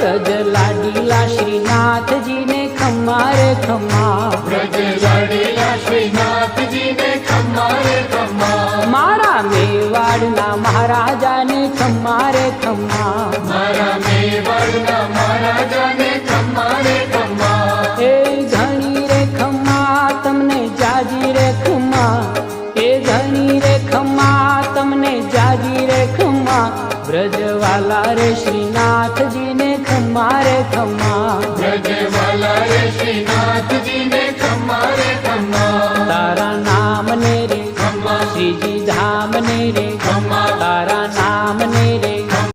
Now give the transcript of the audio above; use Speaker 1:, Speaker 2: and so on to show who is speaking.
Speaker 1: વ્રજ લાડીલા શ્રીનાથજી ને ખમ્મા રે ખમ્મા,
Speaker 2: વ્રજ લાડીલા શ્રીનાથજી ને ખમ્મા રે ખમ્મા,
Speaker 1: મારા મેવાડના મહારાજાને ખમ્મા રે ખમ્મા,
Speaker 2: મારા મેવાડના મહારાજાને ખમ્મા રે ખમ્મા,
Speaker 1: એ ધણી રે ખમ્મા તમને જાજી રે ખમ્મા, એ ધણી રે ખમ્મા તમને જાજી રે ખમ્મા, વ્રજવાલા રે શ્રીનાથજી ને ખમ્મા રે ખમ્મા,
Speaker 2: વ્રજવાલા રે શ્રીનાથજી ને ખમ્મા રે ખમ્મા,
Speaker 1: તારા નામ ને રે
Speaker 2: ખમ્મા,
Speaker 1: શ્રીજી ધામ ને રે
Speaker 2: ખમ્મા,
Speaker 1: તારા નામ